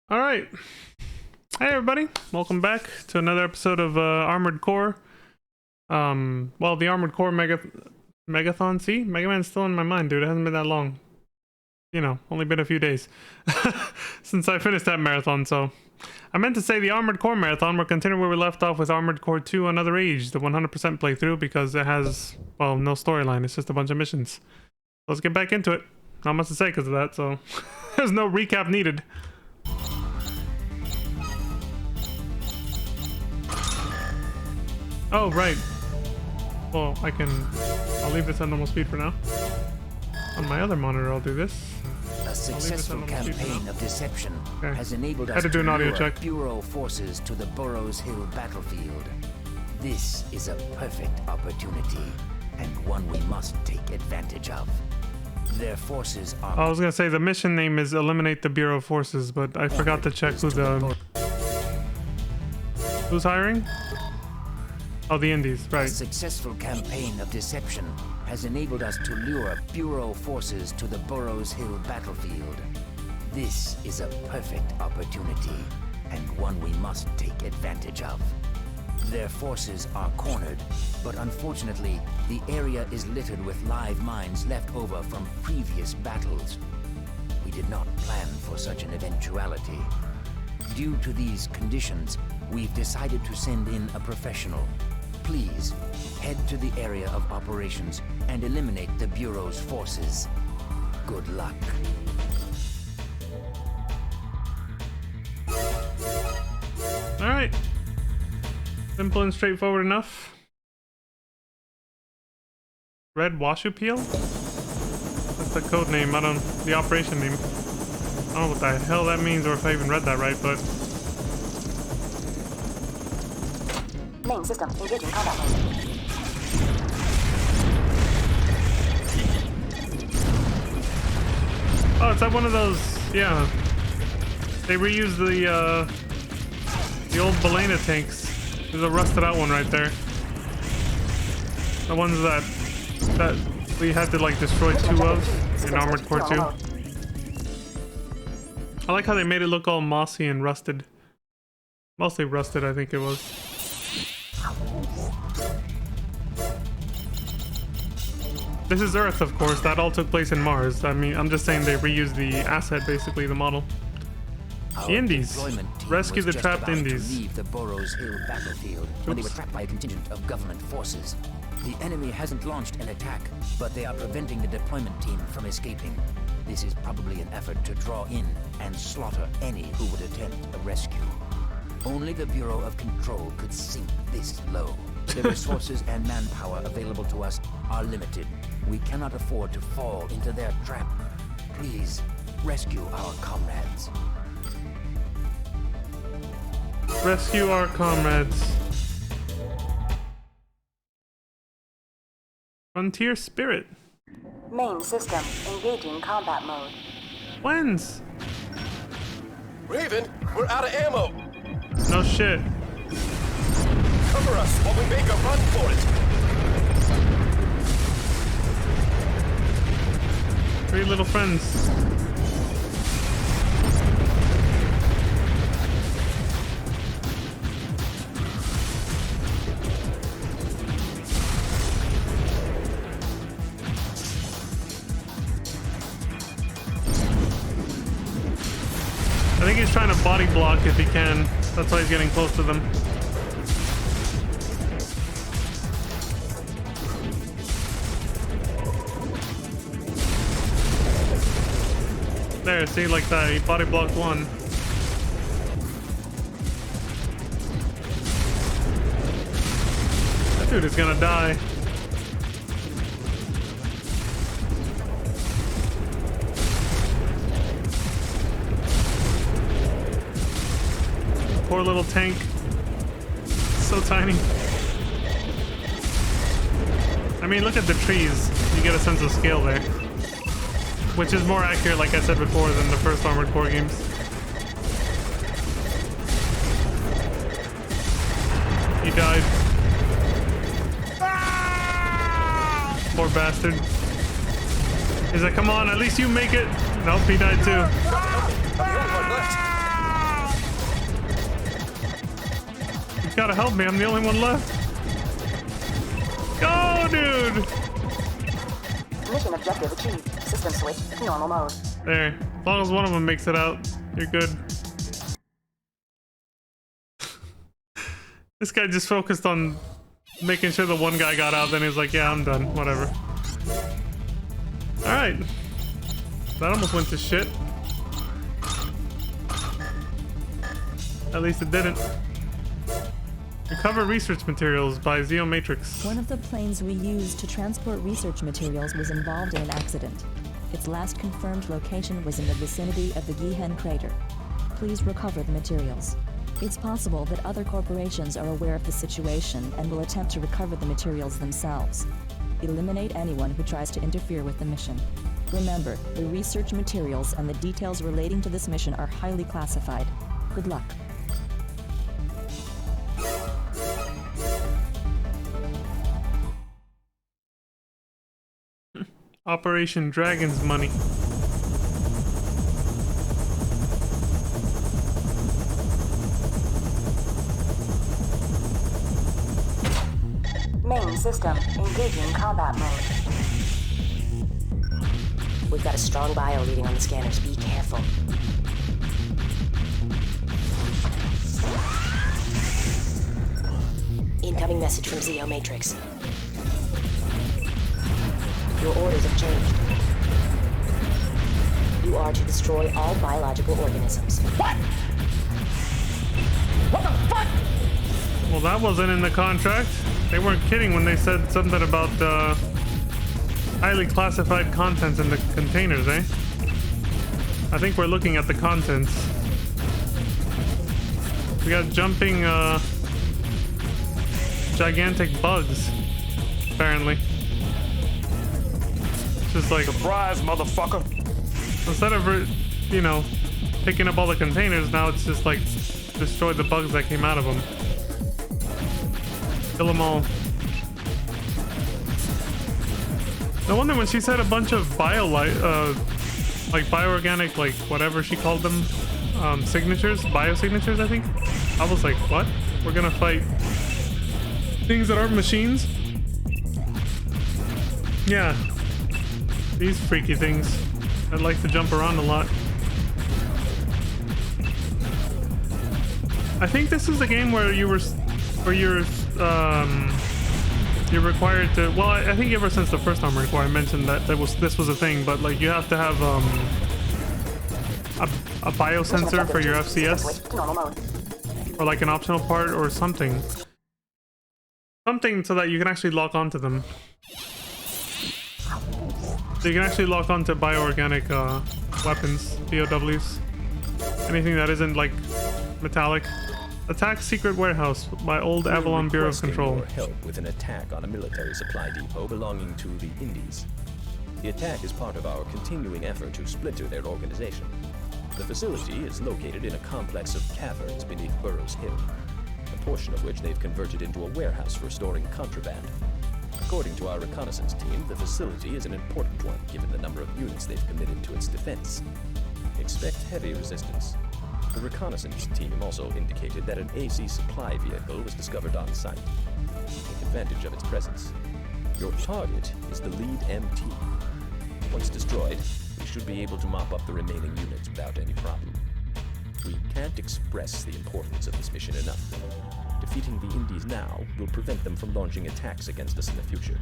All right. Hey everybody, welcome back to another episode of Armored Core. Well, the Armored Core Megathon. See, Mega Man's still in my mind, dude. It hasn't been that long. You know, only been a few days since I finished that marathon. So I meant to say the Armored Core Marathon. We're continuing where we left off with Armored Core 2 Another Age, the 100% playthrough, because it has, well, no storyline. It's just a bunch of missions. Let's get back into it. Not much to say because of that, so there's no recap needed. Oh, right. Well, I'll leave this on normal speed for now. On my other monitor, I'll do this. A successful campaign of deception has enabled us to do an audio lure check. Bureau forces to the Burroughs Hill battlefield. This is a perfect opportunity, and one we must take advantage of. Their forces are... I was gonna say the mission name is Eliminate the Bureau Forces, but I forgot to check who's hiring? Oh, the Indies, right. A successful campaign of deception has enabled us to lure Bureau forces to the Burroughs Hill battlefield. This is a perfect opportunity, and one we must take advantage of. Their forces are cornered, but unfortunately, the area is littered with live mines left over from previous battles. We did not plan for such an eventuality. Due to these conditions, we've decided to send in a professional. Please, head to the area of operations and eliminate the Bureau's forces. Good luck. Alright. Simple and straightforward enough. Red Washu Peel? That's the code name, the operation name. I don't know what the hell that means or if I even read that right, but... Main system engaging combat mode. Oh, it's like one of those, yeah. They reuse the old Balena tanks. There's a rusted out one right there. The ones that we had to like destroy 2 of in Armored Core 2. I like how they made it look all mossy and rusted. Mostly rusted, I think it was. This is Earth, of course. That all took place in Mars. I mean, I'm just saying they reused the asset, basically, the model. The Indies. Rescue the trapped Indies. Leave the Burroughs Hill battlefield when they were trapped by a contingent of government forces. The enemy hasn't launched an attack, but they are preventing the deployment team from escaping. This is probably an effort to draw in and slaughter any who would attempt a rescue. Only the Bureau of Control could sink this low. The resources and manpower available to us are limited. We cannot afford to fall into their trap. Please, rescue our comrades. Rescue our comrades. Frontier Spirit. Main system engaging combat mode. When's? Raven, we're out of ammo. No shit. Cover us while we make a run for it. 3 little friends. I think he's trying to body block if he can. That's why he's getting close to them. There, see, like that. He body blocked one. That dude is gonna die. Poor little tank. So tiny. I mean, look at the trees. You get a sense of scale there. Which is more accurate, like I said before, than the first Armored Core games. He died. Poor bastard. He's like, come on, at least you make it. Nope, he died too. The only one left. gotta help me. I'm the only one left. Go, dude! Mission objective achieved. System switch to normal mode. There. As long as one of them makes it out, you're good. This guy just focused on making sure the one guy got out, then he was like, yeah, I'm done. Whatever. Alright. That almost went to shit. At least it didn't. Recover research materials by Zeomatrix. One of the planes we used to transport research materials was involved in an accident. Its last confirmed location was in the vicinity of the Gihen crater. Please recover the materials. It's possible that other corporations are aware of the situation and will attempt to recover the materials themselves. Eliminate anyone who tries to interfere with the mission. Remember, the research materials and the details relating to this mission are highly classified. Good luck. Operation Dragon's Money. Main system engaging combat mode. We've got a strong bio reading on the scanners. Be careful. Incoming message from Zeomatrix. Your orders have changed. You are to destroy all biological organisms. What? What the fuck? Well, that wasn't in the contract. They weren't kidding when they said something about highly classified contents in the containers, eh? I think we're looking at the contents. We got jumping gigantic bugs, apparently. Just like, Surprise, motherfucker! instead of, you know, picking up all the containers, now it's just like destroy the bugs that came out of them. Kill them all. No wonder when she said a bunch of like bioorganic, like whatever she called them, signatures, biosignatures, I think. I was like, what? We're gonna fight things that aren't machines? Yeah. These freaky things that like to jump around a lot. I think this is the game where you're required to. Well, I think ever since the first Armored Core, I mentioned that this was a thing, but like you have to have a biosensor for your FCS, or like an optional part or something so that you can actually lock onto them. So you can actually lock onto bioorganic weapons, BOWs. Anything that isn't like metallic. Attack Secret Warehouse by Old Avalon Bureau of Control. Help with an attack on a military supply depot belonging to the Indies. The attack is part of our continuing effort to splinter their organization. The facility is located in a complex of caverns beneath Burroughs Hill, a portion of which they've converted into a warehouse for storing contraband. According to our reconnaissance team, the facility is an important one given the number of units they've committed to its defense. Expect heavy resistance. The reconnaissance team also indicated that an AC supply vehicle was discovered on site. Take advantage of its presence. Your target is the lead MT. Once destroyed, we should be able to mop up the remaining units without any problem. We can't express the importance of this mission enough. Defeating the Indies now will prevent them from launching attacks against us in the future.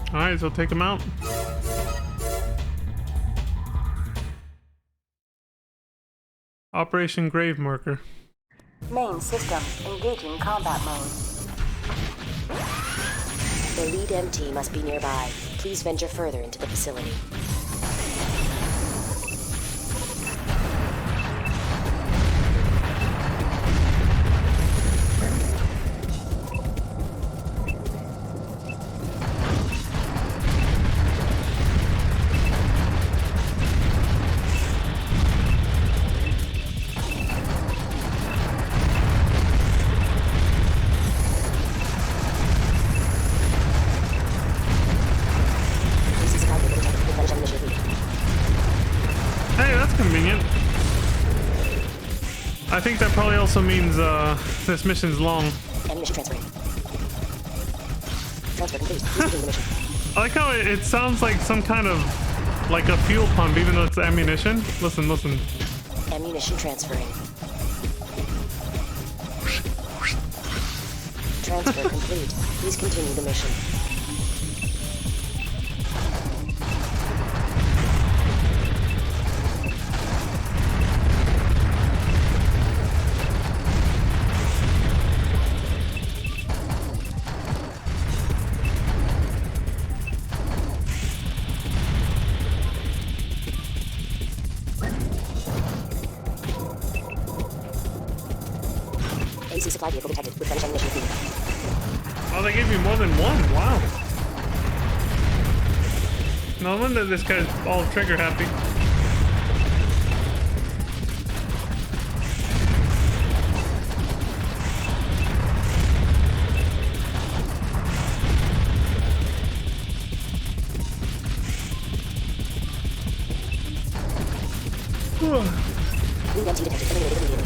Alright, so take them out. Operation Grave Marker. Main system engaging combat mode. The lead MT must be nearby. Please venture further into the facility. I think that probably also means this mission's long. Ammunition transferring. Transfer complete. Please begin the mission. I like how it sounds like some kind of like a fuel pump, even though it's ammunition. Listen, listen. Ammunition transferring. Transfer complete. Please continue the mission. AC supply vehicle detected with French ammunition field. Oh, they gave you more than one. Wow. No wonder this guy's all trigger happy. Blue MT detected. Eliminated immediately.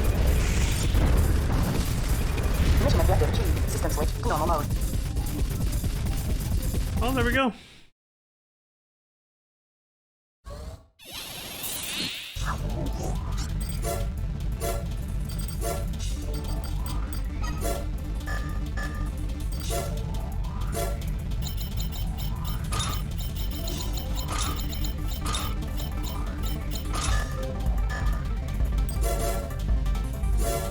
Mission objective achieved. System switch to normal mode. Oh, there we go.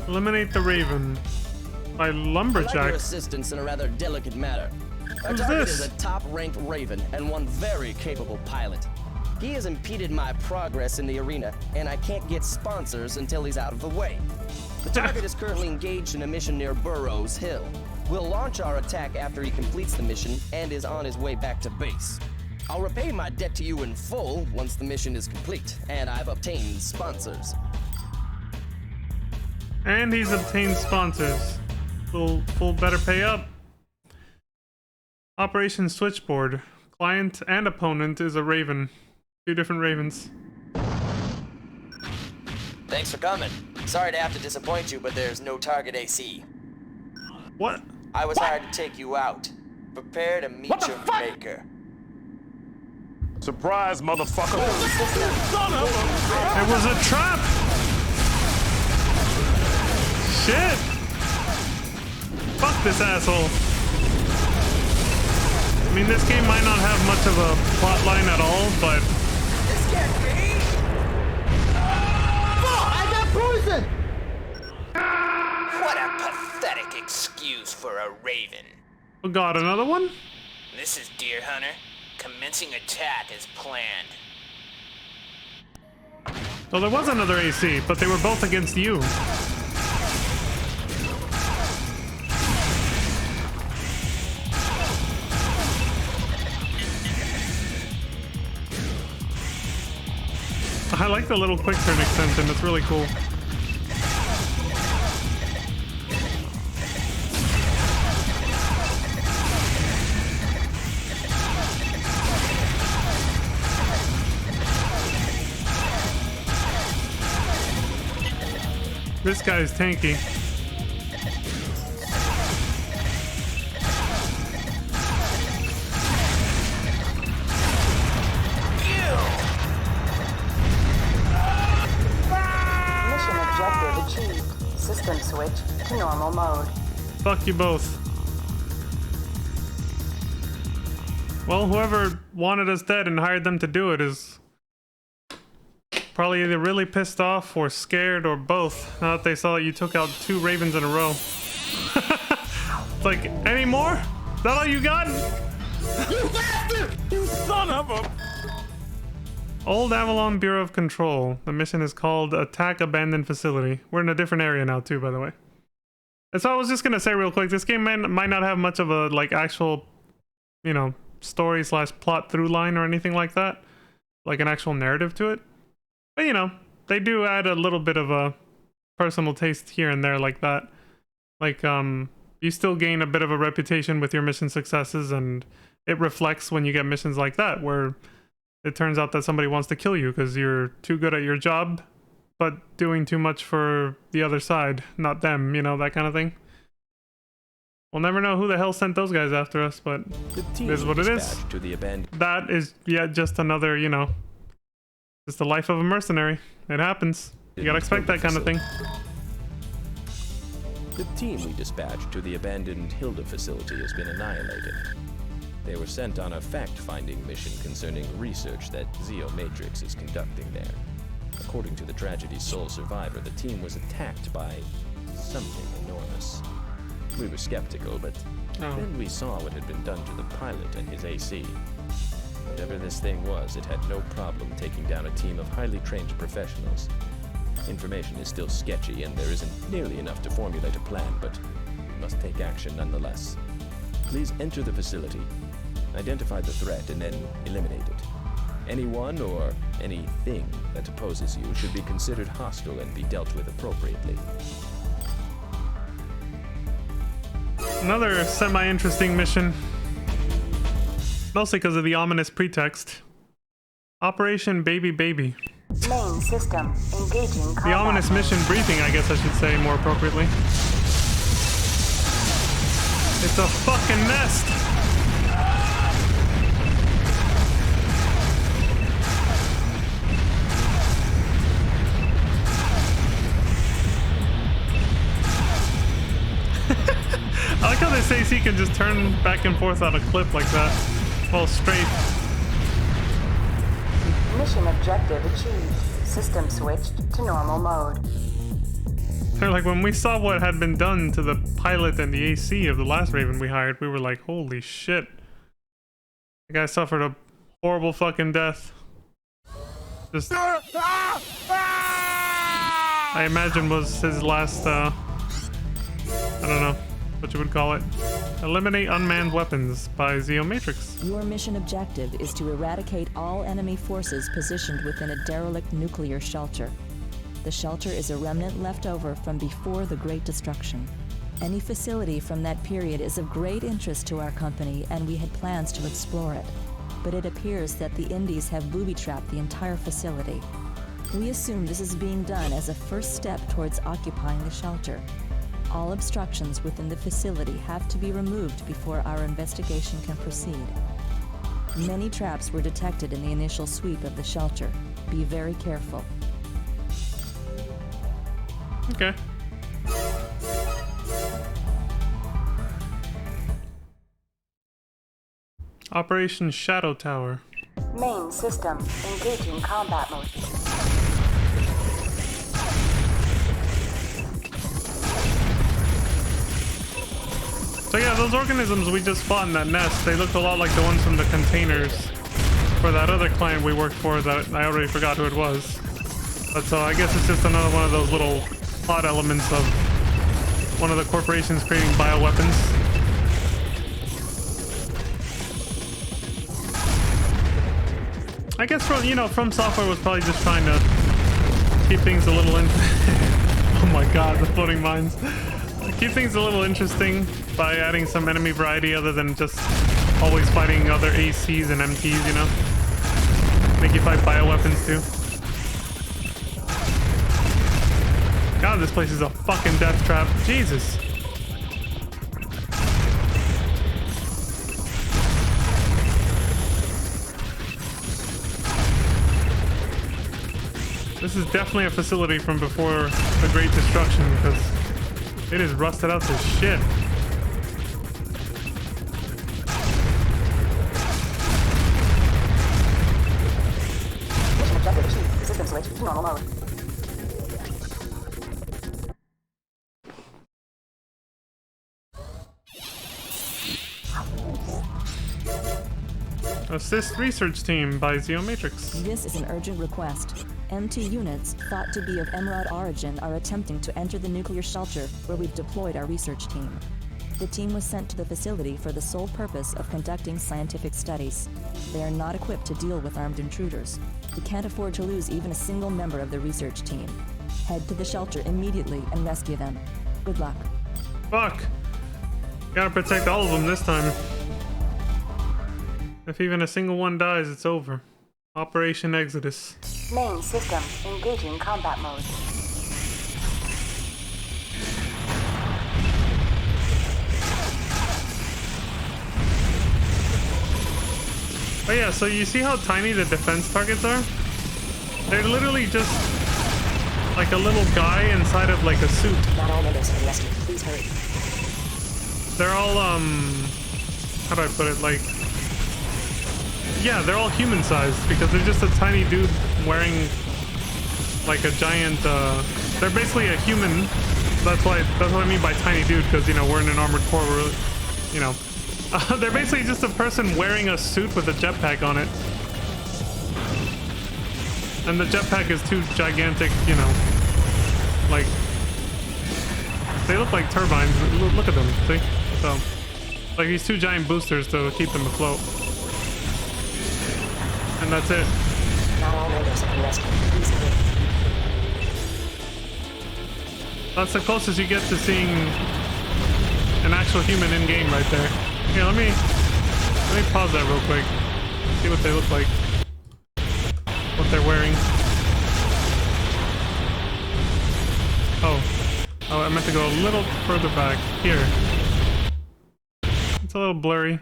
Eliminate the Raven by I'd like your Lumberjack. assistance in a rather delicate matter. Our Who's target this? is a top-ranked Raven and one very capable pilot. He has impeded my progress in the arena, and I can't get sponsors until he's out of the way. The target is currently engaged in a mission near Burrows Hill. We'll launch our attack after he completes the mission and is on his way back to base. I'll repay my debt to you in full once the mission is complete, and I've obtained sponsors. And he's obtained sponsors. Full better pay up. Operation Switchboard. Client and opponent is a Raven. Two different Ravens. Thanks for coming. Sorry to have to disappoint you, but there's no target AC. What? I was hired to take you out. Prepare to meet your maker. Surprise, motherfucker. It was a trap! Shit! Fuck this asshole. I mean, this game might not have much of a plot line at all, but... This can't be! I got poison! What a pathetic excuse for a Raven. Oh god, another one? This is Deer Hunter. Commencing attack as planned. Well, there was another AC, but they were both against you. I like the little quick turn extension, it's really cool. This guy's tanky. Mission objective achieved. System switch to normal mode. Fuck you both. Well, whoever wanted us dead and hired them to do it is probably either really pissed off or scared or both, now that they saw that you took out 2 Ravens in a row. It's like, any more? Is that all you got? You bastard! You son of a... Old Avalon Bureau of Control. The mission is called Attack Abandoned Facility. We're in a different area now too, by the way. And so I was just gonna say real quick, this game might not have much of a like actual, you know, story / plot through line or anything like that, like an actual narrative to it. But you know, they do add a little bit of a personal taste here and there like that. Like you still gain a bit of a reputation with your mission successes, and it reflects when you get missions like that where it turns out that somebody wants to kill you because you're too good at your job but doing too much for the other side, not them, you know, that kind of thing. We'll never know who the hell sent those guys after us, but The team it is what it is. dispatched to the abandoned. That is yet just another, you know, just the life of a mercenary. It happens. You gotta expect that kind of thing. The team we dispatched to the abandoned Hilda facility has been annihilated. They were sent on a fact-finding mission concerning research that Zeo Matrix is conducting there. According to the tragedy's sole survivor, the team was attacked by something enormous. We were skeptical, but then we saw what had been done to the pilot and his AC. Whatever this thing was, it had no problem taking down a team of highly trained professionals. Information is still sketchy, and there isn't nearly enough to formulate a plan, but we must take action nonetheless. Please enter the facility, identify the threat, and then eliminate it. Anyone or anything that opposes you should be considered hostile and be dealt with appropriately. Another semi-interesting mission. Mostly because of the ominous pretext. Operation Baby Baby. Main system engaging The combat. ominous mission briefing, I guess I should say more appropriately. It's a fucking nest! I like how this AC can just turn back and forth on a clip like that. Well, straight. Mission objective achieved. System switched to normal mode. They're like, when we saw what had been done to the pilot and the AC of the last Raven we hired, we were like, holy shit. The guy suffered a horrible fucking death. Just... I imagine was his last, I don't know what you would call it. Eliminate unmanned weapons by Zeo Matrix. Your mission objective is to eradicate all enemy forces positioned within a derelict nuclear shelter. The shelter is a remnant left over from before the Great Destruction. Any facility from that period is of great interest to our company, and we had plans to explore it. But it appears that the Indies have booby-trapped the entire facility. We assume this is being done as a first step towards occupying the shelter. All obstructions within the facility have to be removed before our investigation can proceed. Many traps were detected in the initial sweep of the shelter. Be very careful. Okay. Operation Shadow Tower. Main system engaging combat mode. So yeah, those organisms we just fought in that nest, they looked a lot like the ones from the containers for that other client we worked for that I already forgot who it was. But so I guess it's just another one of those little plot elements of one of the corporations creating bioweapons. I guess from, you know, From Software was probably just trying to keep things a little oh my god, the floating mines. Keep things a little interesting by adding some enemy variety other than just always fighting other ACs and MTs, you know? Make you fight bioweapons too. God, this place is a fucking death trap. Jesus. This is definitely a facility from before the Great Destruction because it is rusted out to shit. Mission objective achieved. System switched to normal mode. Assist research team by Zeo Matrix. This is an urgent request. M2 units, thought to be of Emerald origin, are attempting to enter the nuclear shelter where we've deployed our research team. The team was sent to the facility for the sole purpose of conducting scientific studies. They are not equipped to deal with armed intruders. We can't afford to lose even a single member of the research team. Head to the shelter immediately and rescue them. Good luck. Fuck. Gotta protect all of them this time. If even a single one dies, it's over. Operation Exodus. Main system engaging combat mode. Oh yeah, so you see how tiny the defense targets are? They're literally just like a little guy inside of like a suit. Not all members have been rescued. Please hurry. They're all how do I put it? Like, yeah, they're all human sized because they're just a tiny dude wearing like a giant they're basically a human. That's what I mean by tiny dude, because you know we're in an armored core, you know. They're basically just a person wearing a suit with a jetpack on it. And the jetpack is too gigantic, you know. Like, they look like turbines. Look at them, see? So, like these two giant boosters to keep them afloat. And that's it. Not all members have been rescued. Please hurry. That's the closest you get to seeing an actual human in game right there. Here, let me pause that real quick. See what they look like. What they're wearing. Oh, I meant to go a little further back. Here. It's a little blurry.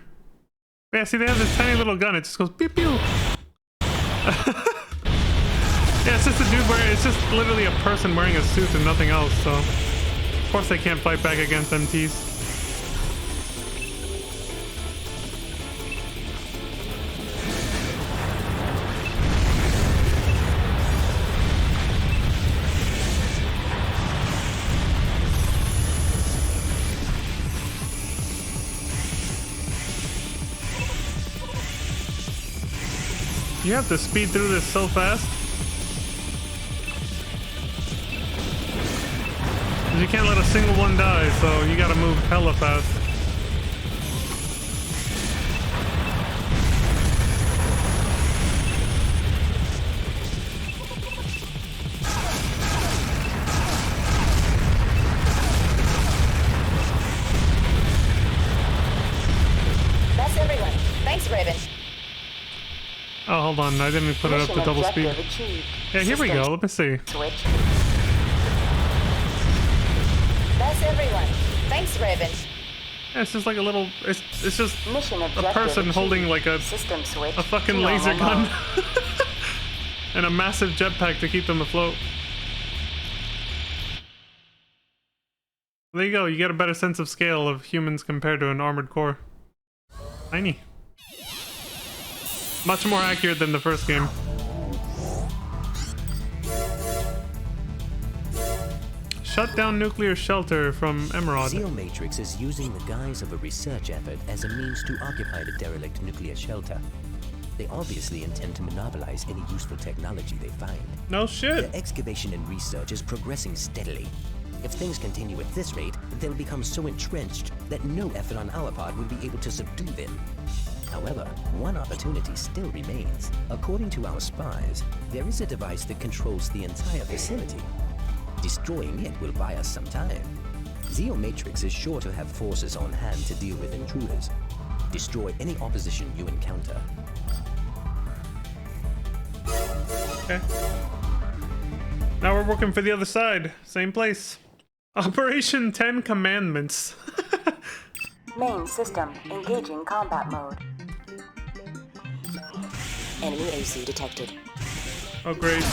But yeah, see, they have this tiny little gun. It just goes pew pew. Yeah, it's just a dude wearing. It's just literally a person wearing a suit and nothing else. So, of course, they can't fight back against MTs. You have to speed through this so fast. You can't let a single one die, so you gotta move hella fast. That's everyone. Thanks, Raven. Oh, hold on. I didn't put it up to double speed. Yeah, here we go. Let me see. Switch. That's everyone. Thanks, Raven. Yeah, it's just like a little. It's just Mission a objective person achieved. holding like a System switch. fucking Normal laser gun mode. and a massive jetpack to keep them afloat. There you go. You get a better sense of scale of humans compared to an armored core. Tiny. Much more accurate than the first game. Shut down nuclear shelter from Emerald. Zeomatrix is using the guise of a research effort as a means to occupy the derelict nuclear shelter. They obviously intend to monopolize any useful technology they find. No shit. Their excavation and research is progressing steadily. If things continue at this rate, they'll become so entrenched that no effort on our part will be able to subdue them. However, one opportunity still remains. According to our spies, there is a device that controls the entire facility. Destroying it will buy us some time. Zeomatrix is sure to have forces on hand to deal with intruders. Destroy any opposition you encounter. Okay. Now we're working for the other side. Same place. Operation 10 Commandments. Main system engaging combat mode. Enemy AC detected. Oh, great.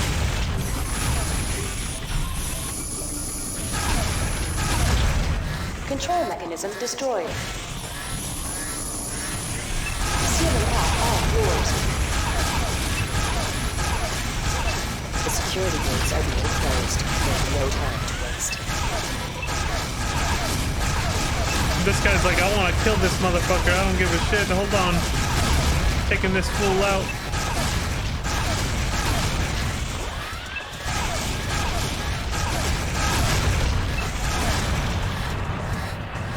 Control mechanism destroyed. Sealing off all floors. The security gates are being closed. There's no time to waste. This guy's like, I want to kill this motherfucker. I don't give a shit. Hold on. Taking this fool out.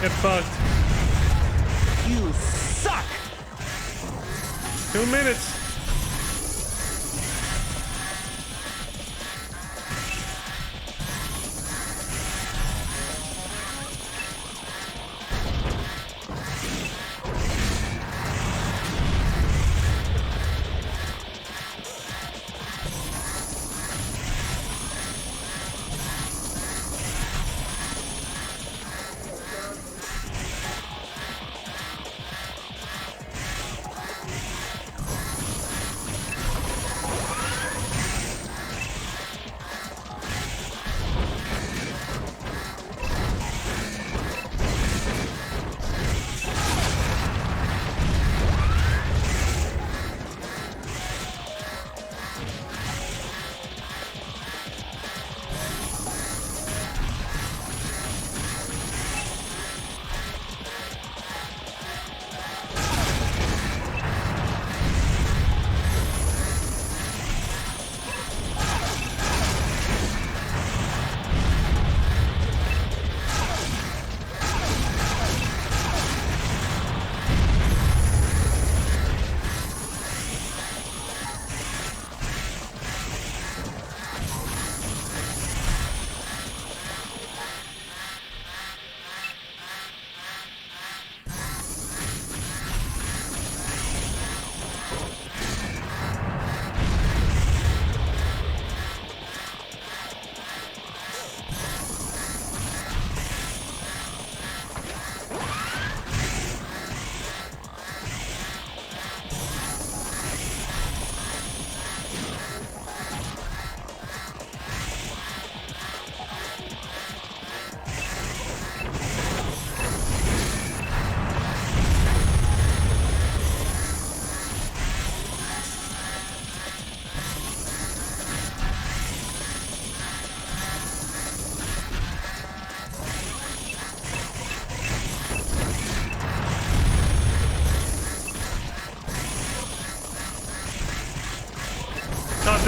Get fucked. You suck! 2 minutes.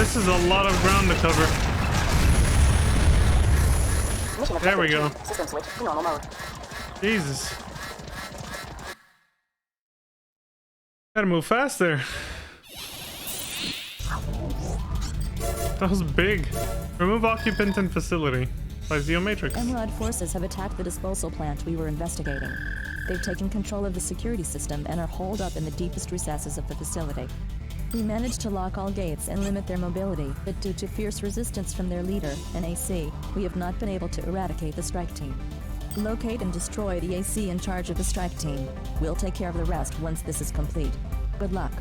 This is a lot of ground to cover. Mission There we objective go. achieved. System switch to normal mode. Jesus. Gotta move faster. That was big. Remove occupant in facility by Zeomatrix. Emerald forces have attacked the disposal plant we were investigating. They've taken control of the security system and are holed up in the deepest recesses of the facility. We managed to lock all gates and limit their mobility, but due to fierce resistance from their leader, an AC, we have not been able to eradicate the strike team. Locate and destroy the AC in charge of the strike team. We'll take care of the rest once this is complete. Good luck.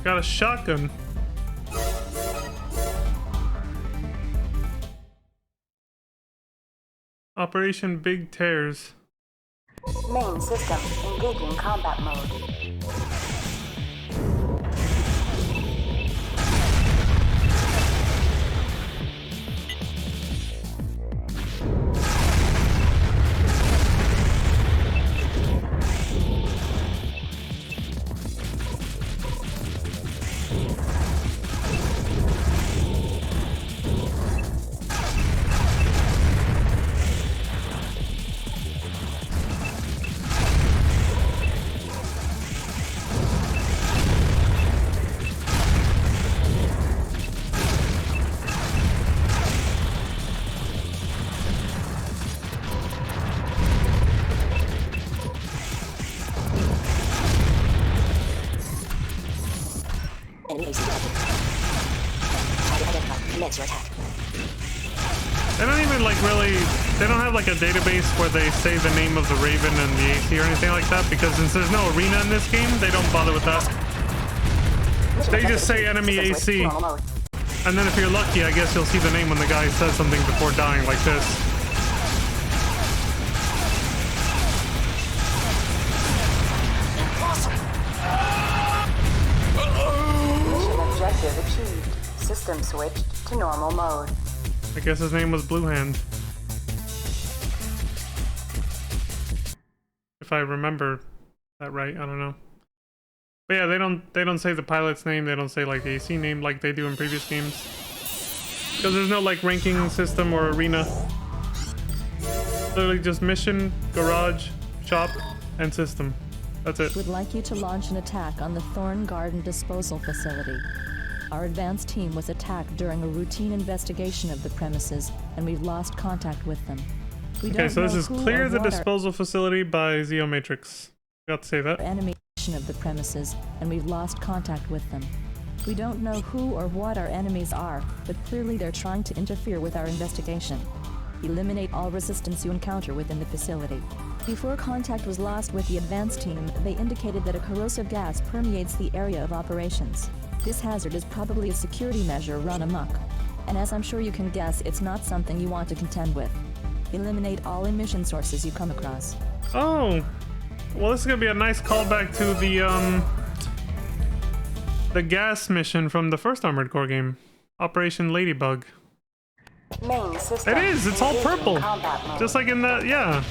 Got a shotgun. Operation Big Tears. Main system engaging combat mode. Enemy AC detected. Target identified. Commence your attack. They don't even like really, they don't have like a database where they say the name of the Raven and the AC or anything like that, because since there's no arena in this game, they don't bother with that. They just say enemy AC. And then if you're lucky, I guess you'll see the name when the guy says something before dying like this. Mission objective achieved. System switched to normal mode. I guess his name was Blue Hand. If I remember that right, I don't know. But yeah, they don't say the pilot's name, they don't say like the AC name like they do in previous games. Because there's no like ranking system or arena. Literally just mission, garage, shop, and system. That's it. Would like you to launch an attack on the Thorn Garden disposal facility. Our advanced team was attacked during a routine investigation of the premises, and we've lost contact with them. We Okay, don't so this know is who Clear or the what our Disposal Facility by Zeomatrix. Got to say that. enemy of the premises, and we've lost contact with them. We don't know who or what our enemies are, but clearly they're trying to interfere with our investigation. Eliminate all resistance you encounter within the facility. Before contact was lost with the advanced team, they indicated that a corrosive gas permeates the area of operations. This hazard is probably a security measure run amok. And as I'm sure you can guess, it's not something you want to contend with. Eliminate all emission sources you come across. Oh, well, this is gonna be a nice callback to the gas mission from the first Armored Core game, Operation Ladybug. Main system. It is. It's all engaging purple, combat mode. just like in that. Yeah,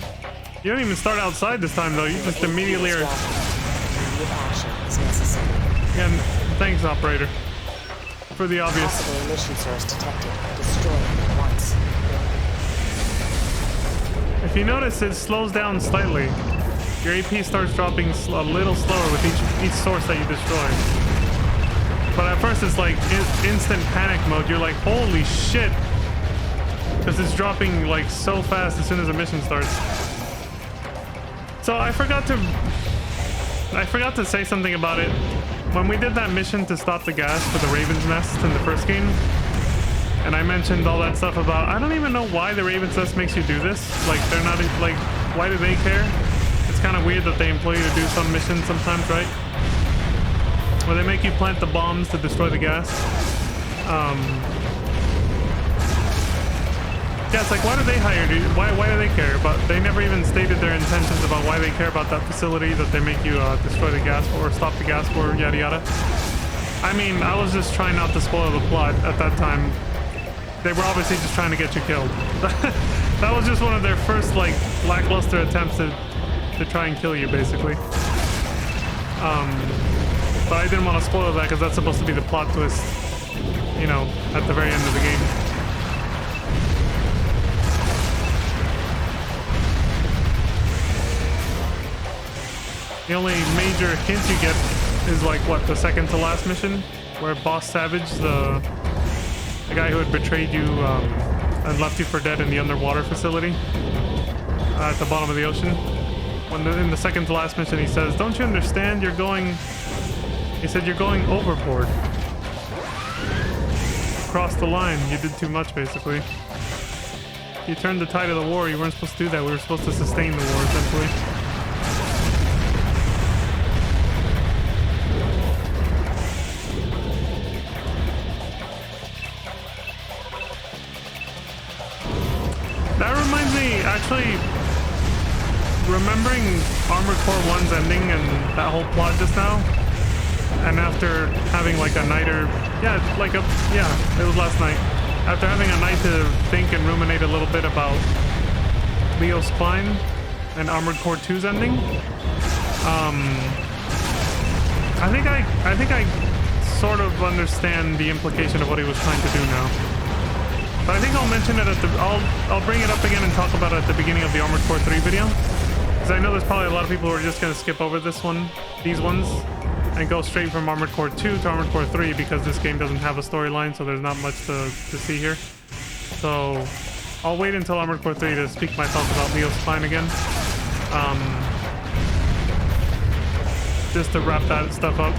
you don't even start outside this time though. You just immediately are. Immediate action is necessary. Again, thanks, operator, for the obvious. Possible emission source detected. Destroy it at once. If you notice, it slows down slightly. Your AP starts dropping a little slower with each source that you destroy. But at first it's like instant panic mode. You're like, holy shit. Because it's dropping like so fast as soon as the mission starts. So I forgot to say something about it. When we did that mission to stop the gas for the Raven's Nest in the first game, and I mentioned all that stuff about, I don't even know why the Raven's Nest makes you do this. Like, they're not, like, why do they care? It's kind of weird that they employ you to do some missions sometimes, right? Where they make you plant the bombs to destroy the gas. Yeah, it's like, why do they hire you? Why do they care? But they never even stated their intentions about why they care about that facility that they make you destroy the gas for or stop the gas for, yada yada. I mean, I was just trying not to spoil the plot at that time. They were obviously just trying to get you killed. That was just one of their first, like, lackluster attempts to try and kill you, basically. But I didn't want to spoil that because that's supposed to be the plot twist. you know, at the very end of the game. The only major hint you get is like what, the second to last mission, where Boss Savage, the guy who had betrayed you and left you for dead in the underwater facility at the bottom of the ocean. In the second to last mission, he says, "Don't you understand? You're going." He said, "You're going overboard. Cross the line. You did too much, basically. You turned the tide of the war. You weren't supposed to do that. We were supposed to sustain the war, essentially." That reminds me, actually, remembering Armored Core 1's ending and that whole plot just now, and after having like a night or, it was last night. After having a night to think and ruminate a little bit about Leo Spine and Armored Core 2's ending, I think I sort of understand the implication of what he was trying to do now. But I think I'll mention it I'll bring it up again and talk about it at the beginning of the Armored Core 3 video. Because I know there's probably a lot of people who are just going to skip over these ones, and go straight from Armored Core 2 to Armored Core 3 because this game doesn't have a storyline, so there's not much to see here. So I'll wait until Armored Core 3 to speak my thoughts about Leo's Spine again. Just to wrap that stuff up.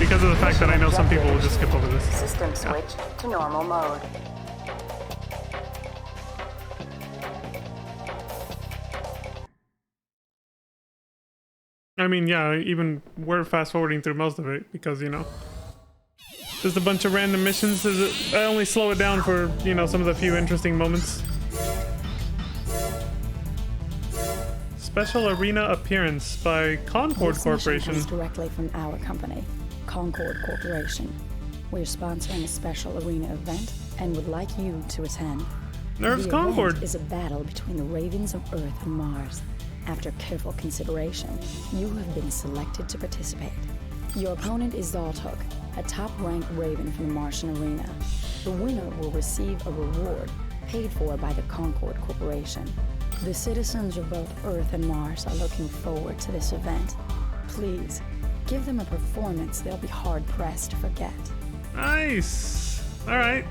Because of the fact that I know some people will just skip over this. System switch to normal mode. I mean, yeah, even we're fast forwarding through most of it because, you know, just a bunch of random missions. I only slow it down for, you know, some of the few interesting moments. Special arena appearance by Concord Corporation. This mission comes directly from our company, Concord Corporation. We're sponsoring a special arena event and would like you to attend. Nerves the Concord event is a battle between the Ravens of Earth and Mars. After careful consideration, you have been selected to participate. Your opponent is Zaltok, a top-ranked Raven from the Martian arena. The winner will receive a reward paid for by the Concord Corporation. The citizens of both Earth and Mars are looking forward to this event. Please, give them a performance they'll be hard-pressed to forget. Nice! Alright.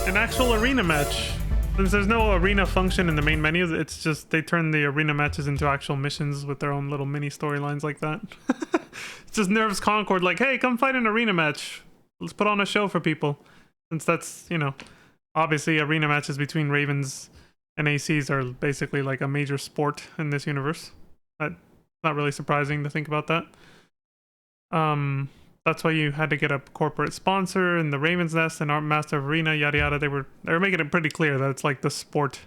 An actual arena match. Since there's no arena function in the main menu, it's just they turn the arena matches into actual missions with their own little mini storylines like that. It's just Nerves Concord like, hey, come fight an arena match. Let's put on a show for people. Since that's, you know, obviously arena matches between Ravens and ACs are basically like a major sport in this universe. That's not really surprising to think about that. That's why you had to get a corporate sponsor and the Raven's Nest and Art Master of Arena, yada yada. They were making it pretty clear that it's like the sport.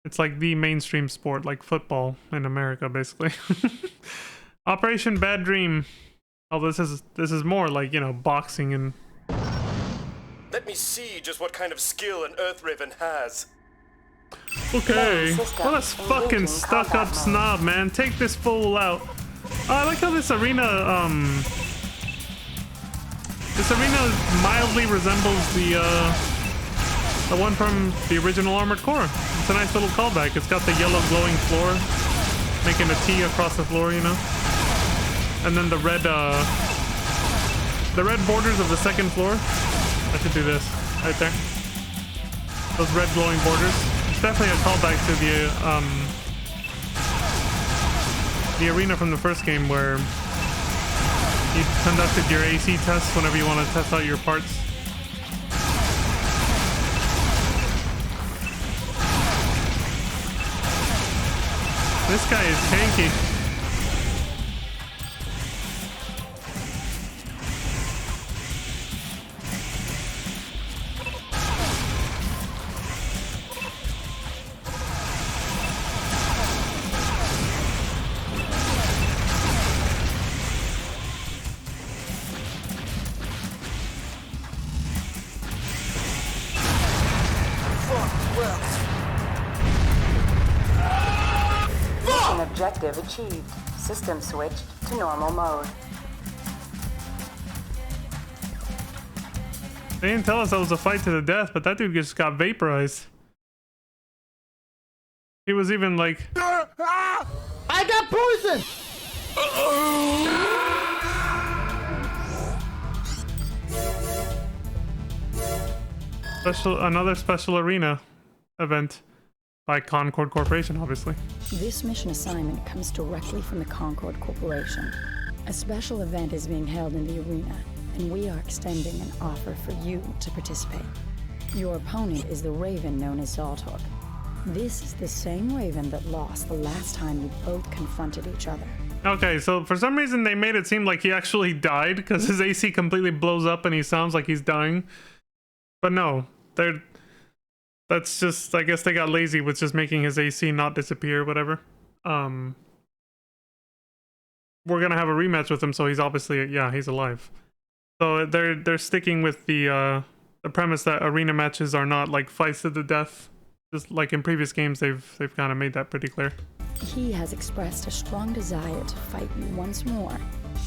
It's like the mainstream sport, like football in America, basically. Operation Bad Dream. Oh, this is more like, you know, boxing and. Let me see just what kind of skill an Earth Raven has. Okay. What a fucking stuck-up snob, man. Take this fool out. Oh, I like how this arena, This arena mildly resembles the one from the original Armored Core. It's a nice little callback. It's got the yellow glowing floor, making a T across the floor, you know? And then the red borders of the second floor. I should do this, right there. Those red glowing borders. It's definitely a callback to the arena from the first game where you conducted your AC tests whenever you want to test out your parts. This guy is tanky. Objective achieved. System switched to normal mode. They didn't tell us that was a fight to the death, but that dude just got vaporized. He was even like, I got poison! another special arena event by Concord Corporation, obviously. This mission assignment comes directly from the Concord Corporation. A special event is being held in the arena, and we are extending an offer for you to participate. Your opponent is the Raven known as Zaltok. This is the same Raven that lost the last time you both confronted each other. Okay, so for some reason they made it seem like he actually died because his AC completely blows up and he sounds like he's dying. But no, that's just, I guess they got lazy with just making his AC not disappear, whatever. We're gonna have a rematch with him, so he's obviously, yeah, he's alive. So they're sticking with the premise that arena matches are not like fights to the death. Just like in previous games, they've kind of made that pretty clear. He has expressed a strong desire to fight you once more,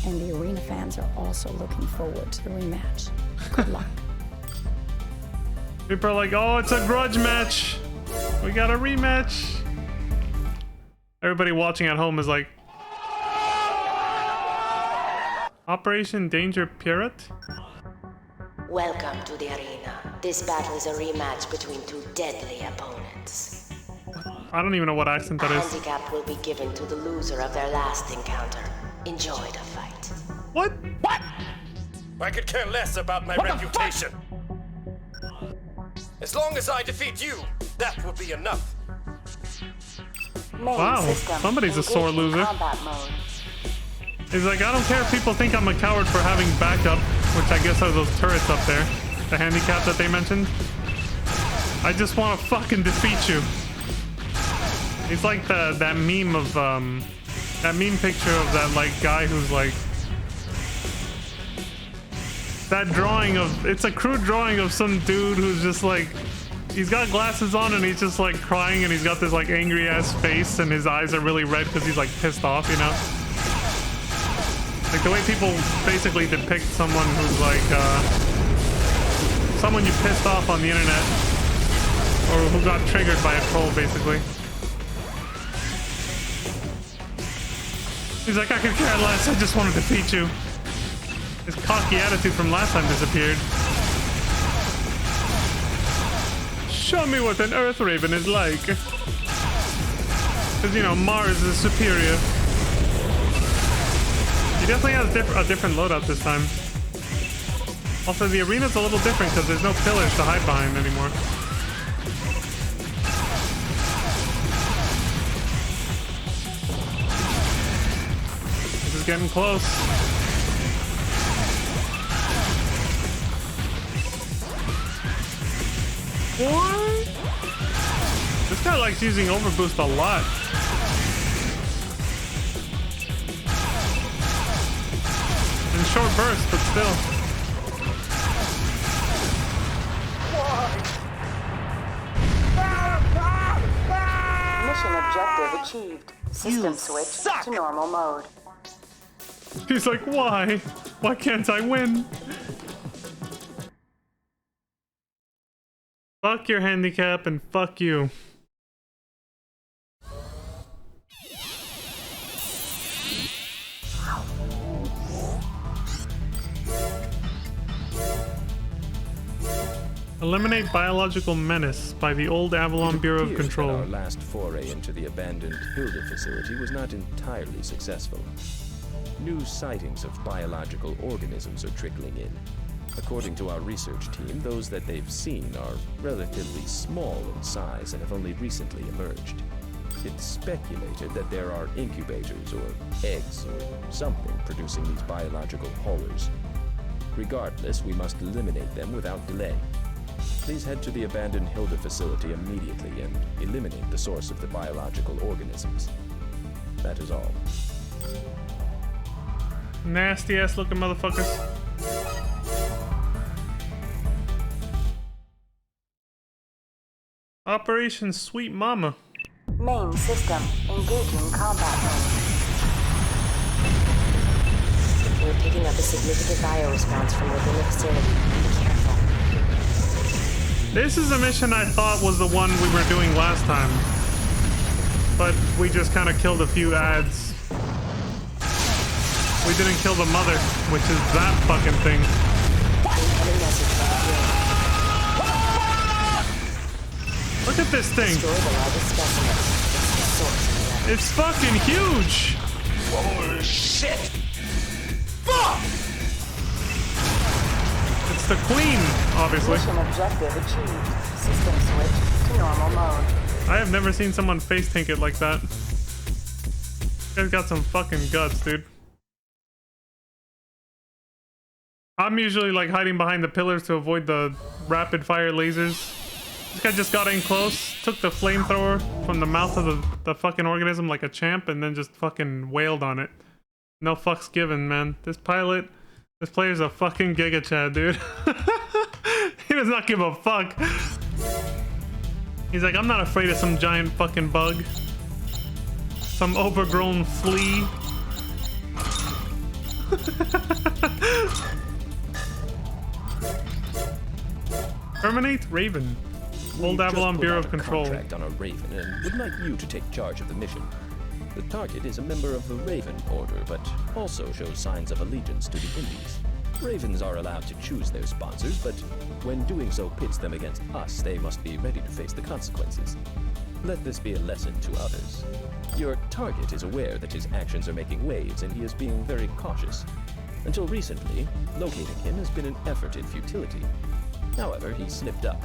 and the arena fans are also looking forward to the rematch. Good luck. People are like, oh, it's a grudge match. We got a rematch. Everybody watching at home is like, Operation Danger Pirate? Welcome to the arena. This battle is a rematch between two deadly opponents. I don't even know what accent that A is. handicap will be given to the loser of their last encounter. Enjoy the fight. What? What? I could care less about my reputation. As long as I defeat you, that will be enough. Wow, somebody's a sore loser. He's like, I don't care if people think I'm a coward for having backup, which I guess are those turrets up there. The handicap that they mentioned. I just want to fucking defeat you. He's like that meme of, that meme picture of that, like, guy who's like... That drawing of... It's a crude drawing of some dude who's just like... He's got glasses on and he's just like crying and he's got this like angry ass face and his eyes are really red because he's like pissed off, you know? Like the way people basically depict someone who's like, someone you pissed off on the internet. Or who got triggered by a troll, basically. He's like, I could care less, I just want to defeat you. His cocky attitude from last time disappeared. Show me what an Earth Raven is like. Because, you know, Mars is superior. He definitely has a different loadout this time. Also, the arena's a little different because there's no pillars to hide behind anymore. This is getting close. What? This guy likes using overboost a lot. In short bursts, but still. Mission objective achieved. System switch to normal mode. He's like, why? Why can't I win? Fuck your handicap and fuck you. Eliminate biological menace by the old Avalon Bureau of Control. Our last foray into the abandoned Hilda facility was not entirely successful. New sightings of biological organisms are trickling in. According to our research team, those that they've seen are relatively small in size and have only recently emerged. It's speculated that there are incubators or eggs or something producing these biological horrors. Regardless, we must eliminate them without delay. Please head to the abandoned Hilda facility immediately and eliminate the source of the biological organisms. That is all. Nasty ass looking motherfuckers. Operation Sweet Mama. Main system engaging combat mode. We're picking up a significant bioresponse from within the facility. Be careful. This is a mission I thought was the one we were doing last time. But we just kind of killed a few ads. We didn't kill the mother, which is that fucking thing. Look at this thing. It's fucking huge. Holy shit! Fuck! It's the queen, obviously. Mission objective achieved. System switch to normal mode. I have never seen someone face tank it like that. This guy's got some fucking guts, dude. I'm usually like hiding behind the pillars to avoid the rapid fire lasers. This guy just got in close, took the flamethrower from the mouth of the fucking organism like a champ, and then just fucking wailed on it. No fucks given, man. This player's a fucking Giga Chad, dude. He does not give a fuck. He's like, I'm not afraid of some giant fucking bug. Some overgrown flea. Terminate Raven. Old Avalon Bureau of Control. Contract on a Raven and would like you to take charge of the mission. The target is a member of the Raven Order, but also shows signs of allegiance to the Indies. Ravens are allowed to choose their sponsors, but when doing so pits them against us, they must be ready to face the consequences. Let this be a lesson to others. Your target is aware that his actions are making waves, and he is being very cautious. Until recently, locating him has been an effort in futility. However, he slipped up,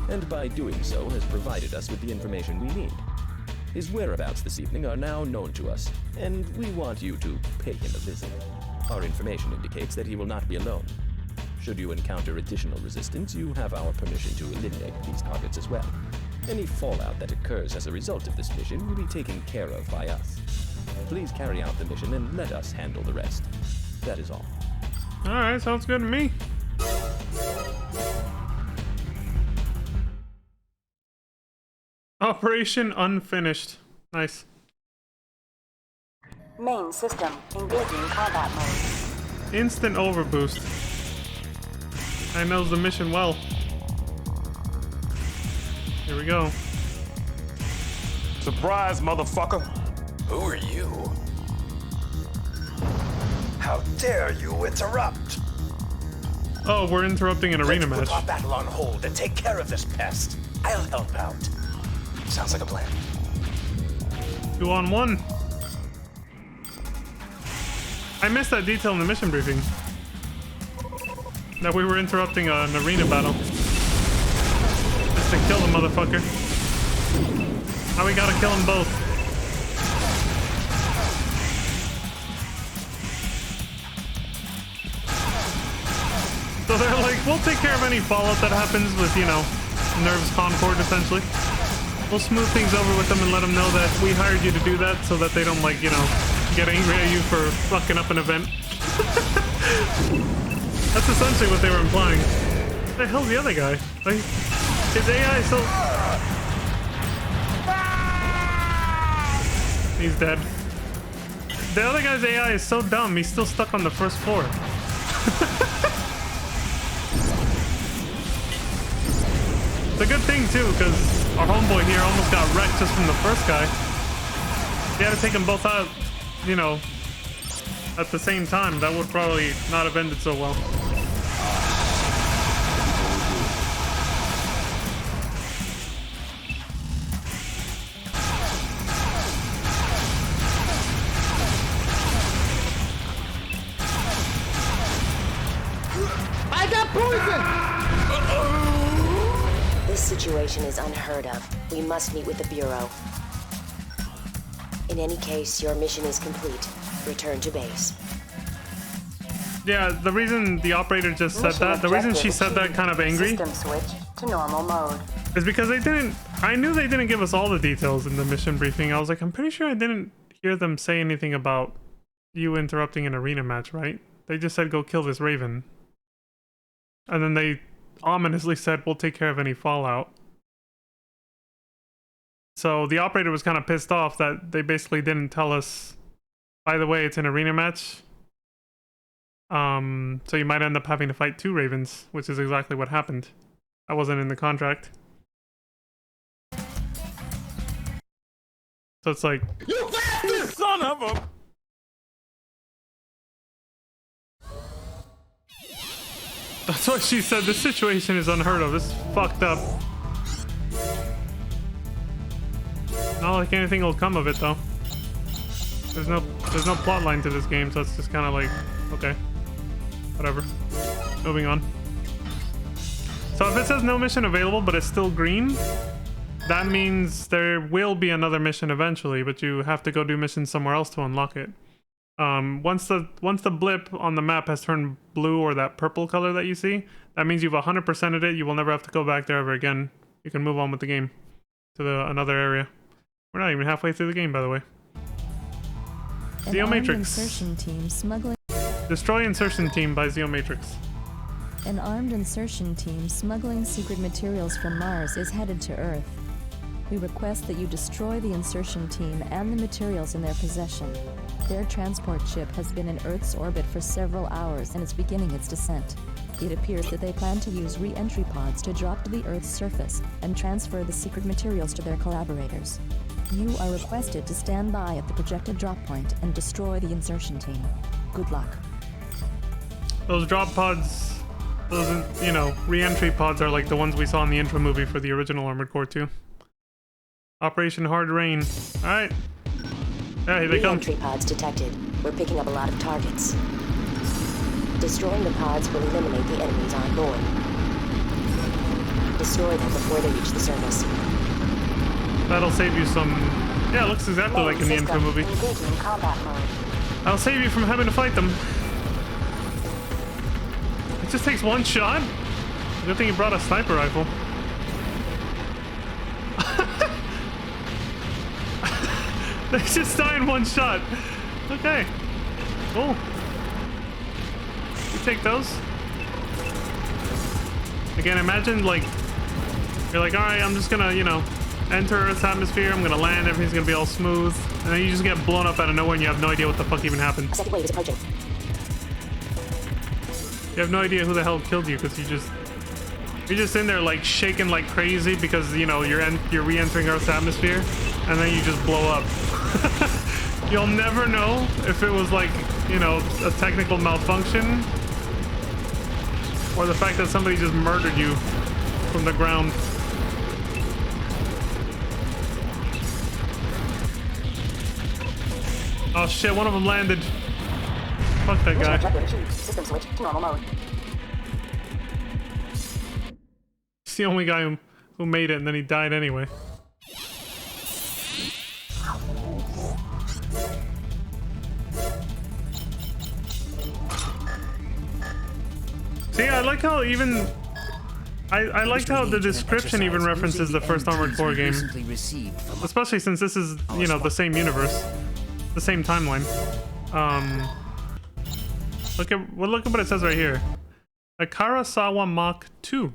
and by doing so has provided us with the information we need. His whereabouts this evening are now known to us, and we want you to pay him a visit. Our information indicates that he will not be alone. Should you encounter additional resistance, you have our permission to eliminate these targets as well. Any fallout that occurs as a result of this mission will be taken care of by us. Please carry out the mission and let us handle the rest. That is all. Alright, sounds good to me. Operation unfinished. Nice. Main system engaging combat mode. Instant overboost. I knows the mission well. Here we go. Surprise, motherfucker! Who are you? How dare you interrupt? Oh, we're interrupting an arena match. Let's put our battle on hold and take care of this pest. I'll help out. Sounds like a plan. 2-on-1. I missed that detail in the mission briefing. That we were interrupting an arena battle. Just to kill the motherfucker. Now we gotta kill them both. So they're like, we'll take care of any fallout that happens with, you know, Nerve's Concord, essentially. We'll smooth things over with them and let them know that we hired you to do that so that they don't, like, you know, get angry at you for fucking up an event. That's essentially what they were implying. What the hell's the other guy? Like, his AI is so... He's dead. The other guy's AI is so dumb, he's still stuck on the first floor. It's a good thing, too, because our homeboy here almost got wrecked just from the first guy. He had to take them both out, you know, at the same time. That would probably not have ended so well. I got poisoned! This situation is unheard of. We must meet with the Bureau. In any case, your mission is complete. Return to base. Yeah, the reason the operator just said that, the reason she said that kind of angry, System switch to normal mode. is because they didn't, I knew they didn't give us all the details in the mission briefing. I was like, I'm pretty sure I didn't hear them say anything about you interrupting an arena match, right? They just said, go kill this Raven. And then they ominously said, we'll take care of any fallout. So the operator was kind of pissed off that they basically didn't tell us, by the way, it's an arena match. So you might end up having to fight 2 Ravens, which is exactly what happened. That wasn't in the contract. So it's like, You son of a... that's what she said. This situation is unheard of. This is fucked up. Not like anything will come of it though. There's no plot line to this game, so it's just kind of like, okay, whatever. Moving on. So if it says no mission available, but it's still green, that means there will be another mission eventually, but you have to go do missions somewhere else to unlock it. Once the blip on the map has turned blue or that purple color that you see, that means you've 100%ed it. You will never have to go back there ever again. You can move on with the game to another area. We're not even halfway through the game, by the way. Zeo Matrix. Insertion team smuggling. Destroy insertion team by Zeo Matrix. An armed insertion team smuggling secret materials from Mars is headed to Earth. We request that you destroy the insertion team and the materials in their possession. Their transport ship has been in Earth's orbit for several hours and is beginning its descent. It appears that they plan to use re-entry pods to drop to the Earth's surface and transfer the secret materials to their collaborators. You are requested to stand by at the projected drop point and destroy the insertion team. Good luck. Those drop pods, those, you know, re-entry pods are like the ones we saw in the intro movie for the original Armored Core 2. Operation Hard Rain. Alright. Yeah, here they come. Re-entry pods detected. We're picking up a lot of targets. Destroying the pods will eliminate the enemies on board. Destroy them before they reach the surface. That'll save you some... Yeah, it looks exactly like in the intro movie. Engaging combat mode. I'll save you from having to fight them. It just takes one shot? Good thing you brought a sniper rifle. They just die in one shot. Okay. Cool. You take those. Again, imagine like... You're like, alright, I'm just gonna, you know, enter Earth's atmosphere, I'm gonna land, everything's gonna be all smooth. And then you just get blown up out of nowhere and you have no idea what the fuck even happened. A second wave is approaching. You have no idea who the hell killed you because you're just in there like shaking like crazy because, you know, you're re-entering Earth's atmosphere and then you just blow up. You'll never know if it was like, you know, a technical malfunction or the fact that somebody just murdered you from the ground. Oh shit, one of them landed. Fuck that guy. System switch to normal mode. He's the only guy who made it and then he died anyway. See, I like how even... I liked how the description even references the first Armored Core game. Especially since this is, you know, the same universe. The same timeline. Look at what it says right here. A Karasawa Mach 2.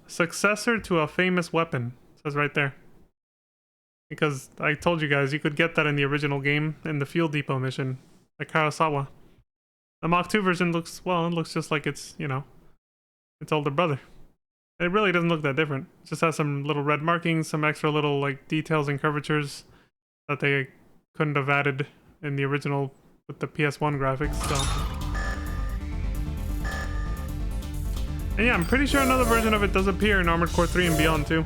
Successor to a famous weapon. It says right there. Because I told you guys, you could get that in the original game in the Fuel Depot mission. A Karasawa. The Mach 2 version looks, well, it looks just like it's, you know, its older brother. It really doesn't look that different. It just has some little red markings, some extra little, like, details and curvatures that they couldn't have added in the original with the PS1 graphics, so. And yeah, I'm pretty sure another version of it does appear in Armored Core 3 and beyond, too.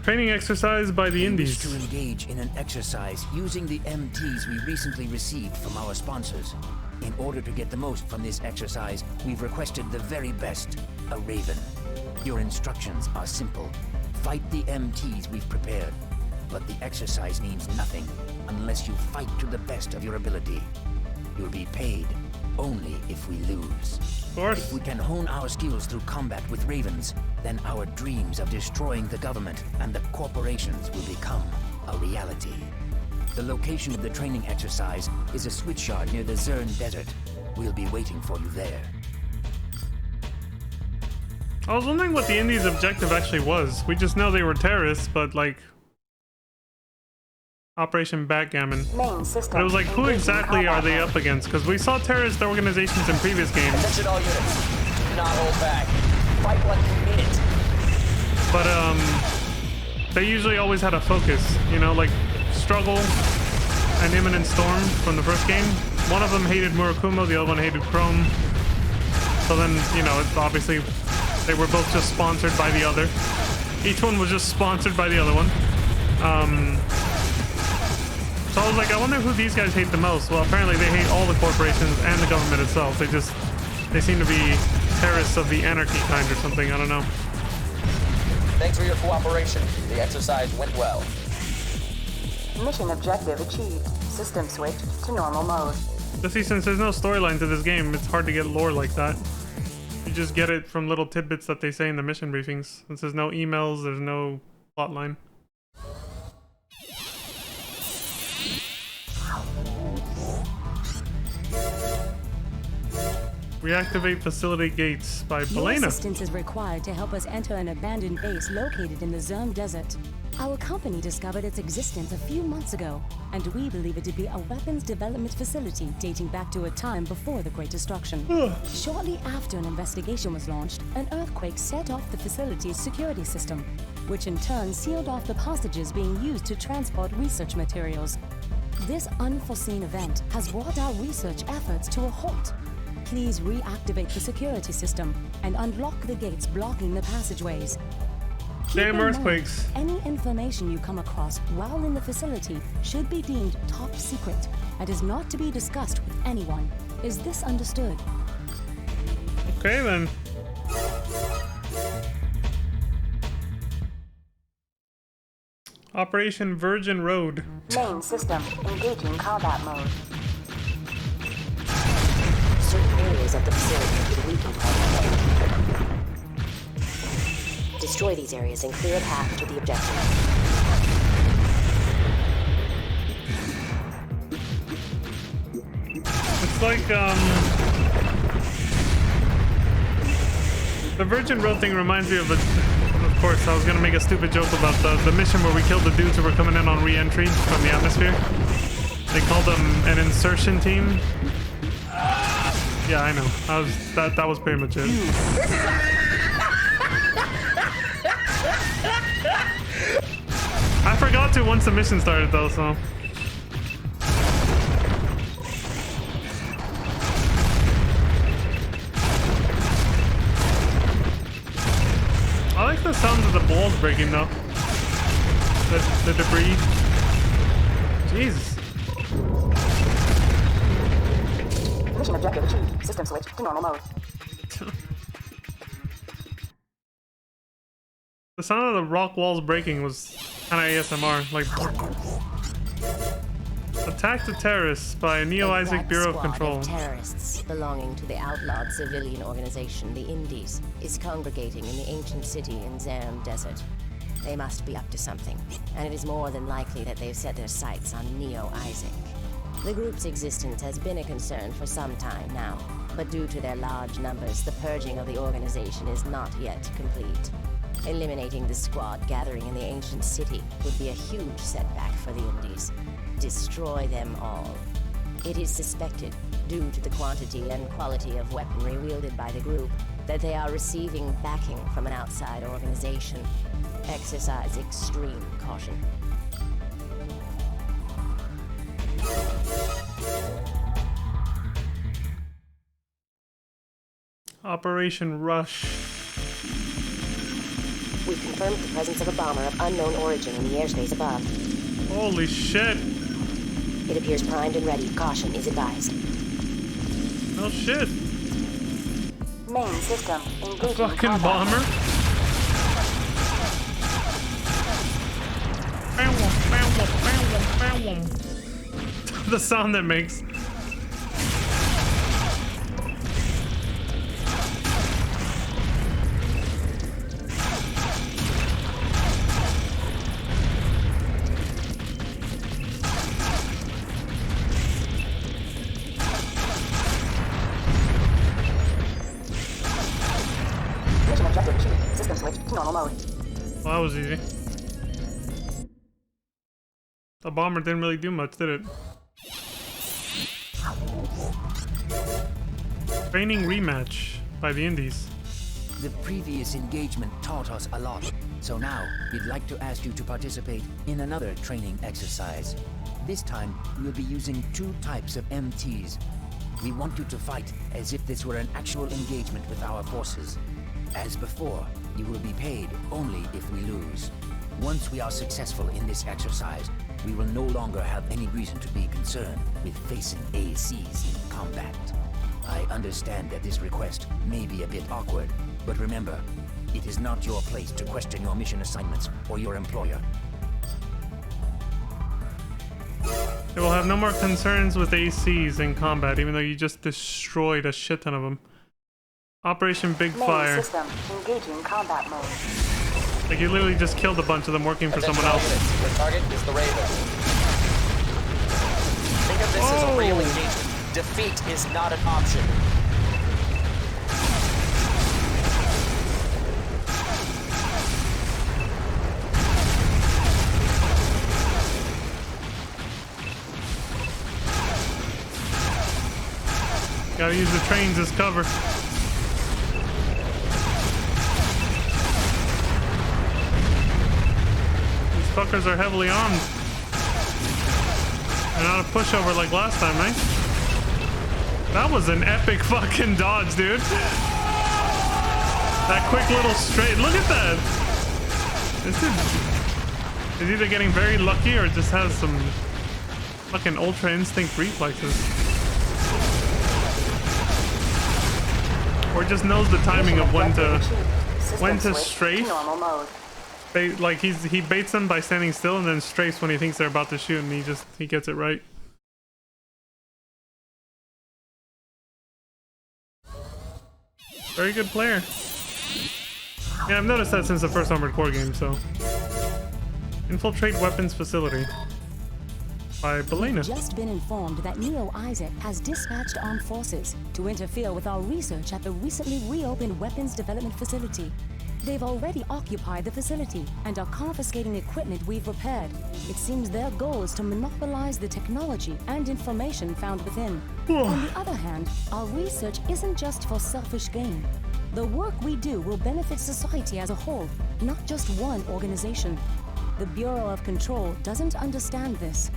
Training exercise by the Indies. To engage in an exercise using the MTs we recently received from our sponsors. In order to get the most from this exercise, we've requested the very best, a Raven. Your instructions are simple. Fight the MTs we've prepared. But the exercise means nothing unless you fight to the best of your ability. You'll be paid only if we lose. Of course. If we can hone our skills through combat with Ravens, then our dreams of destroying the government and the corporations will become a reality. The location of the training exercise is a switch yard near the Zern Desert. We'll be waiting for you there. I was wondering what the Indies' objective actually was. We just know they were terrorists, but like... Operation Backgammon. But it was like, who exactly are they up against? Because we saw terrorist organizations in previous games. Attention all units. Do not hold back. fight like you mean it. But they usually always had a focus, you know, like Struggle and Imminent Storm from the first game. One of them hated Murakumo, the other one hated Chrome. So then, you know, it's obviously they were both just sponsored by the other. Each one was just sponsored by the other one. So I was like, I wonder who these guys hate the most. Well, apparently they hate all the corporations and the government itself. They seem to be terrorists of the anarchy kind or something. I don't know. Thanks for your cooperation. The exercise went well. Mission objective achieved. System switched to normal mode. Just see, since there's no storyline to this game, it's hard to get lore like that. You just get it from little tidbits that they say in the mission briefings. Since there's no emails, there's no plotline. Reactivate facility gates by Your Belena. assistance is required to help us enter an abandoned base located in the Zerm Desert. Our company discovered its existence a few months ago, and we believe it to be a weapons development facility dating back to a time before the Great Destruction. Shortly after an investigation was launched, an earthquake set off the facility's security system, which in turn sealed off the passages being used to transport research materials. This unforeseen event has brought our research efforts to a halt. Please reactivate the security system and unlock the gates blocking the passageways. Damn earthquakes. Any information you come across while in the facility should be deemed top secret and is not to be discussed with anyone. Is this understood? Okay then. Operation Virgin Road. Main system engaging combat mode. Certain areas of the facility have been weakened by the attack. Destroy these areas and clear a path to the objective. It's like, the Virgin Road thing reminds me of of course, I was gonna make a stupid joke about the mission where we killed the dudes who were coming in on re-entry from the atmosphere. They called them an insertion team. Yeah, I know. That was pretty much it. I forgot to once the mission started though, so. I like the sound of the balls breaking though. The debris. Jesus. Mission objective achieved. System switch to normal mode. The sound of the rock walls breaking was kind of ASMR. Like, attack the terrorists by Neo-Isaac Bureau of Control. A terrorists belonging to the outlawed civilian organization, the Indies, is congregating in the ancient city in Zerm Desert. They must be up to something, and it is more than likely that they've set their sights on Neo-Isaac. The group's existence has been a concern for some time now, but due to their large numbers, the purging of the organization is not yet complete. Eliminating the squad gathering in the ancient city would be a huge setback for the Indies. Destroy them all. It is suspected, due to the quantity and quality of weaponry wielded by the group, that they are receiving backing from an outside organization. Exercise extreme caution. Operation Rush. We've confirmed the presence of a bomber of unknown origin in the airspace above. Holy shit. It appears primed and ready. Caution is advised. Oh shit. Main system engaging Fucking combat. bomber. The sound that makes. Mission objective achieved. System switch to normal mode. Well, that was easy. The bomber didn't really do much, did it? Training rematch by the Indies. The previous engagement taught us a lot, so now we'd like to ask you to participate in another training exercise. This time, we'll be using 2 types of MTs. We want you to fight as if this were an actual engagement with our forces. As before, you will be paid only if we lose. Once we are successful in this exercise, we will no longer have any reason to be concerned with facing ACs in combat. I understand that this request may be a bit awkward, but remember, it is not your place to question your mission assignments or your employer. They will have no more concerns with ACs in combat, even though you just destroyed a shit ton of them. Operation Big Fire. Main system engaging combat mode. Like you literally just killed a bunch of them working for someone else. The target is the Raven. Think of this as a real engagement. Defeat is not an option. Gotta use the trains as cover. These fuckers are heavily armed. They're not a pushover like last time, right? That was an epic fucking dodge, dude. That quick little straight. Look at that. This is either getting very lucky or just has some fucking ultra instinct reflexes. Or just knows the timing of when to strafe. Like he baits them by standing still and then strafes when he thinks they're about to shoot, and he gets it right. Very good player. Yeah, I've noticed that since the first Armored Core game, so. Infiltrate weapons facility. By Belena. We've just been informed that Neo Isaac has dispatched armed forces to interfere with our research at the recently reopened weapons development facility. They've already occupied the facility and are confiscating equipment we've repaired. It seems their goal is to monopolize the technology and information found within. On the other hand, our research isn't just for selfish gain. The work we do will benefit society as a whole, not just one organization. The Bureau of Control doesn't understand this.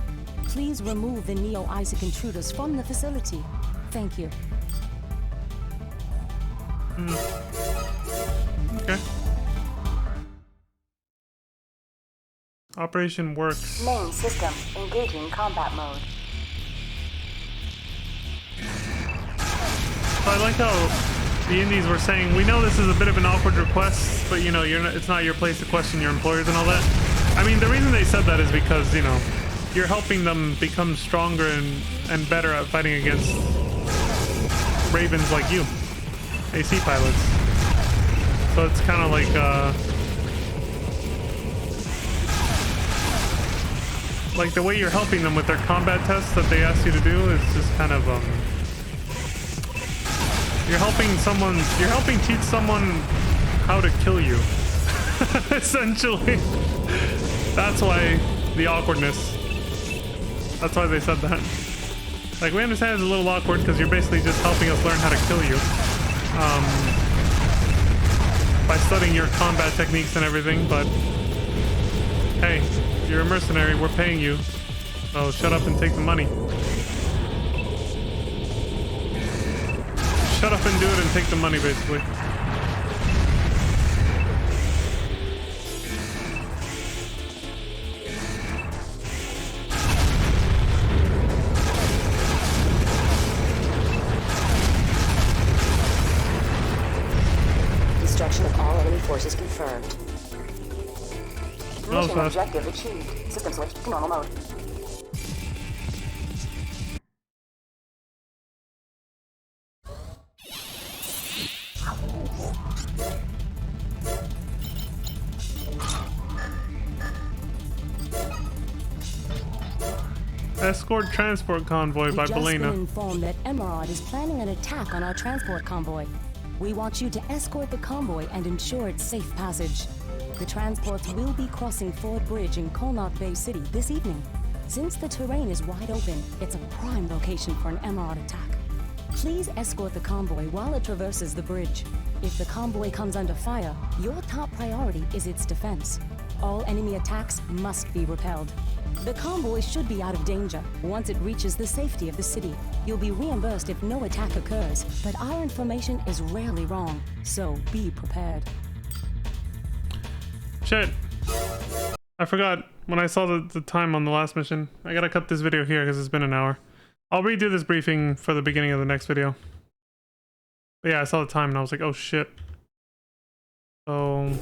Please remove the Neo Isaac intruders from the facility. Thank you. Okay. Operation works. Main system engaging combat mode. So I like how the Indies were saying, we know this is a bit of an awkward request, but you know, it's not your place to question your employers and all that. I mean, the reason they said that is because, you know, you're helping them become stronger and better at fighting against Ravens like you, AC pilots. So it's kind of like the way you're helping them with their combat tests that they ask you to do is just kind of you're helping teach someone how to kill you. Essentially. That's why the awkwardness. That's why they said that. Like, we understand it's a little awkward because you're basically just helping us learn how to kill you. By studying your combat techniques and everything, but hey, you're a mercenary, we're paying you. So shut up and take the money. Shut up and do it and take the money, basically. Destruction of all enemy forces confirmed. Mission fast. objective achieved. System switch to normal mode. Escort transport convoy by We've just been Belena. informed that Emerald is planning an attack on our transport convoy. We want you to escort the convoy and ensure its safe passage. The transports will be crossing Ford Bridge in Connaught Bay City this evening. Since the terrain is wide open, it's a prime location for an Emerald attack. Please escort the convoy while it traverses the bridge. If the convoy comes under fire, your top priority is its defense. All enemy attacks must be repelled. The convoy should be out of danger once it reaches the safety of the city. You'll be reimbursed if no attack occurs, but our information is rarely wrong, so be prepared. Shit. I forgot when I saw the time on the last mission. I gotta cut this video here because it's been an hour. I'll redo this briefing for the beginning of the next video. But yeah, I saw the time and I was like, oh shit. So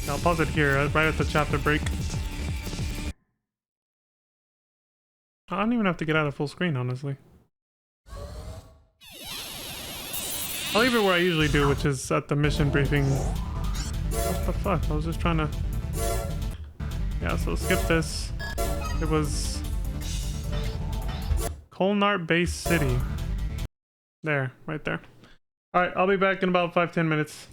I'll pause it here, right at the chapter break. I don't even have to get out of full screen, honestly. I'll leave it where I usually do, which is at the mission briefing. What the fuck? I was just trying to... Yeah, so skip this. It was... Kolnart Base City. There, right there. Alright, I'll be back in about 5-10 minutes.